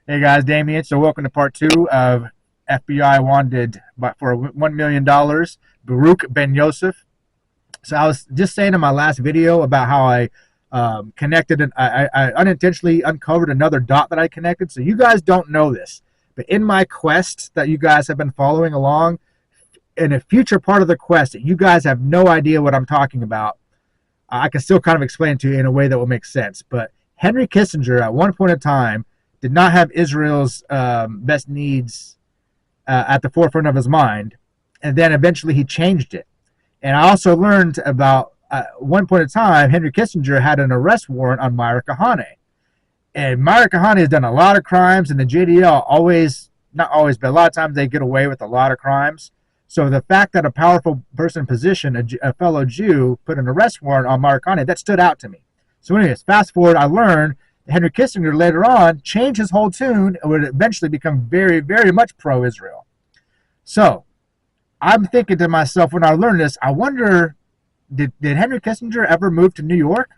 Hey guys, Damien. So welcome to part two of FBI wanted for $1 million, Baruch Ben-Yosef. So I was just saying in my last video about how I connected and I unintentionally uncovered another dot that I connected. So you guys don't know this, but in my quest that you guys have been following along, in a future part of the quest that you guys have no idea what I'm talking about, I can still kind of explain it to you in a way that will make sense. But Henry Kissinger, at one point in time, did not have Israel's best needs at the forefront of his mind, and then eventually he changed it. And I also learned about one point in time, Henry Kissinger had an arrest warrant on Myra Kahane. And Myra Kahane has done a lot of crimes, and the JDL always, not always, but a lot of times they get away with a lot of crimes. So the fact that a powerful person in position, a fellow Jew, put an arrest warrant on Myra Kahane, that stood out to me. So anyways, fast forward, I learned Henry Kissinger later on changed his whole tune and would eventually become very, very much pro-Israel. So I'm thinking to myself when I learned this, I wonder, did Henry Kissinger ever move to New York?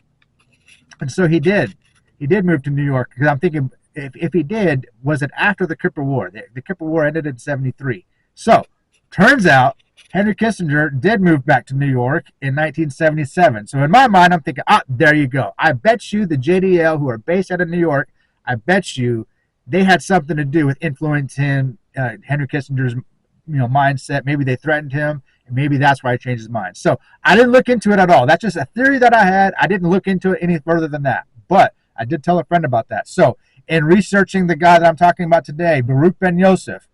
And so he did. He did move to New York, because I'm thinking, if he did, was it after the Kippur War? The Kippur War ended in 1973. So turns out Henry Kissinger did move back to New York in 1977. So in my mind, I'm thinking, there you go. I bet you the JDL, who are based out of New York, I bet you they had something to do with influencing Henry Kissinger's mindset. Maybe they threatened him, and maybe that's why he changed his mind. So I didn't look into it at all. That's just a theory that I had. I didn't look into it any further than that. But I did tell a friend about that. So in researching the guy that I'm talking about today, Baruch Ben-Yosef,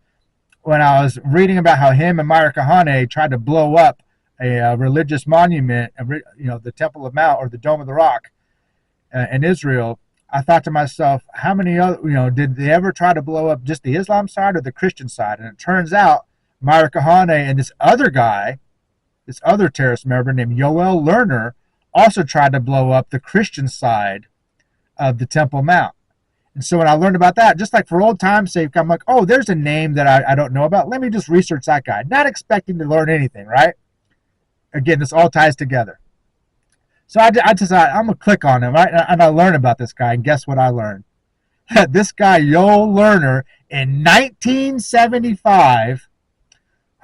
when I was reading about how him and Myra Kahane tried to blow up a religious monument, the Temple of Mount or the Dome of the Rock in Israel, I thought to myself, how many other, did they ever try to blow up just the Islam side or the Christian side? And it turns out Myra Kahane and this other guy, this other terrorist member named Yoel Lerner, also tried to blow up the Christian side of the Temple Mount. And so when I learned about that, just like for old time's sake, I'm like, oh, there's a name that I don't know about. Let me just research that guy. Not expecting to learn anything, right? Again, this all ties together. So I decided I'm going to click on him, right? And I learned about this guy. And guess what I learned? This guy, Yoel Lerner, in 1975,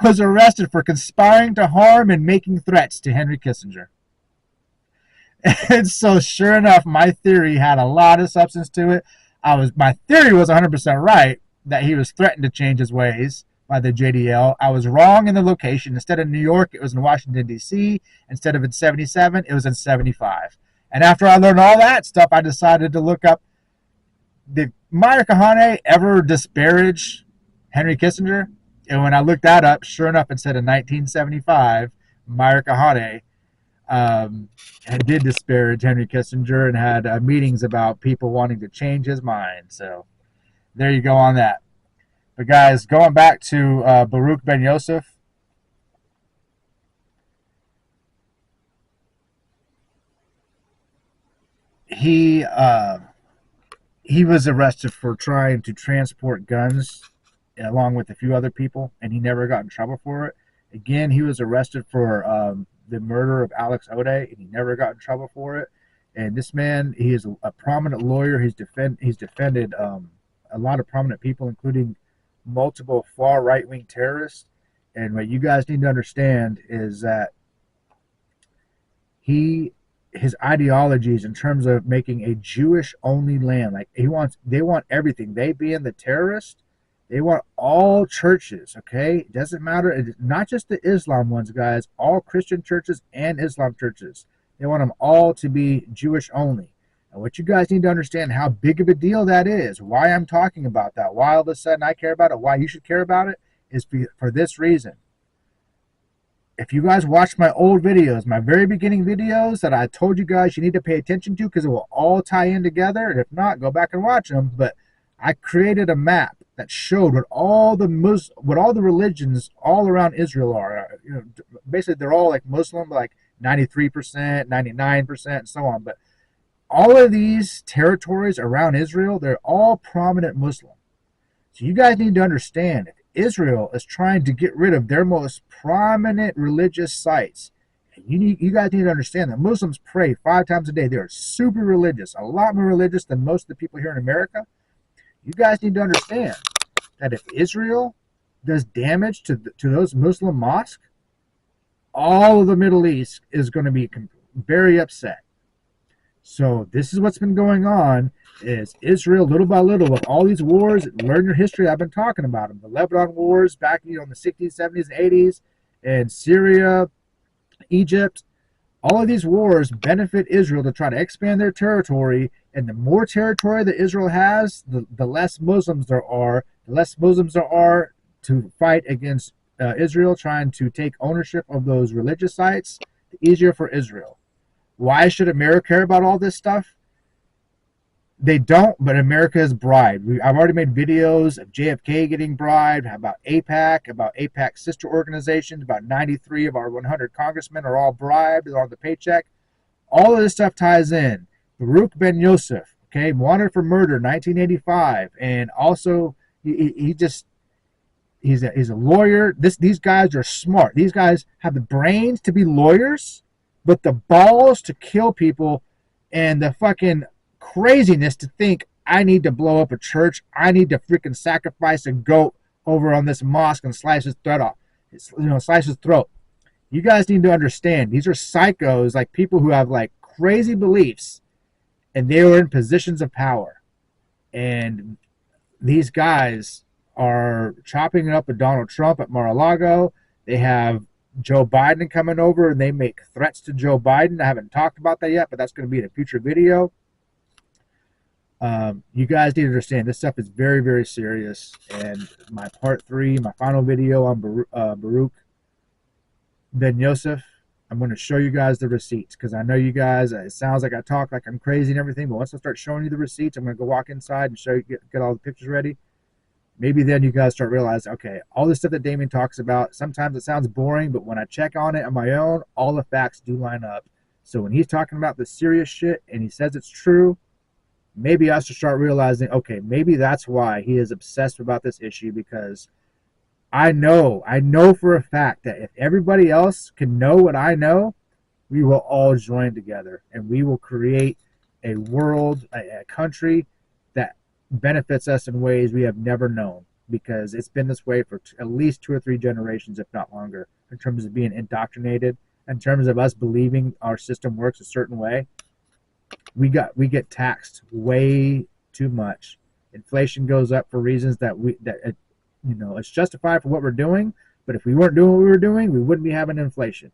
was arrested for conspiring to harm and making threats to Henry Kissinger. And so sure enough, my theory had a lot of substance to it. My theory was 100% right, that he was threatened to change his ways by the JDL. I was wrong in the location. Instead of New York, it was in Washington, D.C. Instead of in 77, it was in 75. And after I learned all that stuff, I decided to look up, did Myra Kahane ever disparage Henry Kissinger? And when I looked that up, sure enough, it said in 1975, Myra Kahane did disparage Henry Kissinger and had meetings about people wanting to change his mind. So there you go on that. But guys, going back to Baruch Ben-Yosef, he was arrested for trying to transport guns along with a few other people, and he never got in trouble for it. Again, he was arrested for the murder of Alex Odeh, and he never got in trouble for it. And this man, he is a prominent lawyer. He's defended a lot of prominent people, including multiple far right-wing terrorists. And what you guys need to understand is that his ideologies in terms of making a Jewish-only land, like they want everything. They being the terrorist, they want all churches, okay? It doesn't matter. It's not just the Islam ones, guys. All Christian churches and Islam churches. They want them all to be Jewish only. And what you guys need to understand how big of a deal that is, why I'm talking about that, why all of a sudden I care about it, why you should care about it, is for this reason. If you guys watch my old videos, my very beginning videos that I told you guys you need to pay attention to because it will all tie in together, and if not, go back and watch them. But I created a map that showed what all the religions all around Israel are. Basically, they're all like Muslim, like 93%, 99%, and so on. But all of these territories around Israel, they're all prominent Muslim. So you guys need to understand, if Israel is trying to get rid of their most prominent religious sites, you guys need to understand that Muslims pray 5 times a day. They are super religious, a lot more religious than most of the people here in America. You guys need to understand that if Israel does damage to those Muslim mosques, all of the Middle East is going to be very upset. So this is what's been going on, is Israel, little by little, with all these wars. Learn your history. I've been talking about them. The Lebanon wars back in the 60s, 70s, and 80s, and Syria, Egypt. All of these wars benefit Israel to try to expand their territory, and the more territory that Israel has, the less Muslims there are. The less Muslims there are to fight against Israel, trying to take ownership of those religious sites, the easier for Israel. Why should America care about all this stuff? They don't, but America is bribed. I've already made videos of JFK getting bribed, about AIPAC's sister organizations. About 93 of our 100 congressmen are all bribed. They're on the paycheck. All of this stuff ties in. Baruch Ben-Yosef, okay, wanted for murder, 1985, and also he's a lawyer. These guys are smart. These guys have the brains to be lawyers, but the balls to kill people, and the fucking craziness to think I need to blow up a church. I need to freaking sacrifice a goat over on this mosque and slice his throat off. Slice his throat. You guys need to understand, these are psychos, like people who have like crazy beliefs, and they are in positions of power. And these guys are chopping it up with Donald Trump at Mar-a-Lago. They have Joe Biden coming over, and they make threats to Joe Biden. I haven't talked about that yet, but that's going to be in a future video. You guys need to understand, this stuff is very, very serious. And my part 3, my final video on Baruch Ben-Yosef, I'm going to show you guys the receipts, because I know you guys, it sounds like I talk like I'm crazy and everything, but once I start showing you the receipts, I'm going to go walk inside and show you, get all the pictures ready. Maybe then you guys start realizing, okay, all this stuff that Damien talks about, sometimes it sounds boring, but when I check on it on my own, all the facts do line up. So when he's talking about the serious shit and he says it's true, maybe I should start realizing, okay, maybe that's why he is obsessed about this issue, because I know for a fact that if everybody else can know what I know, we will all join together and we will create a world, a country that benefits us in ways we have never known, because it's been this way for at least 2 or 3 generations, if not longer, in terms of being indoctrinated, in terms of us believing our system works a certain way. We get taxed way too much. Inflation goes up for reasons that it's justified for what we're doing, but if we weren't doing what we were doing, we wouldn't be having inflation.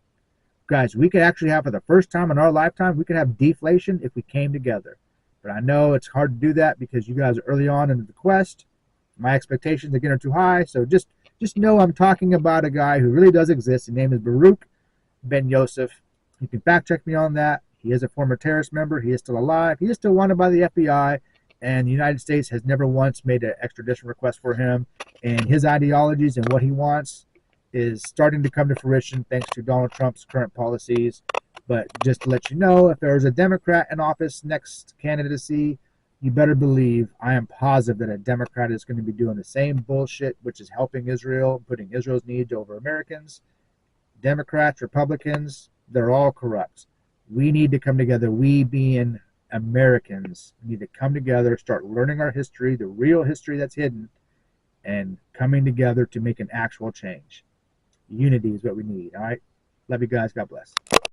Guys, we could actually have, for the first time in our lifetime, we could have deflation if we came together. But I know it's hard to do that because you guys are early on in the quest. My expectations again are too high, so just know I'm talking about a guy who really does exist. His name is Baruch Ben-Yosef. You can fact check me on that. He is a former terrorist member. He is still alive. He is still wanted by the FBI, and the United States has never once made an extradition request for him. And his ideologies and what he wants is starting to come to fruition thanks to Donald Trump's current policies. But just to let you know, if there's a Democrat in office next candidacy, you better believe I am positive that a Democrat is going to be doing the same bullshit, which is helping Israel, putting Israel's needs over Americans. Democrats, Republicans, they're all corrupt. We need to come together. We being Americans need to come together, start learning our history, the real history that's hidden, and coming together to make an actual change. Unity is what we need, all right? Love you guys. God bless.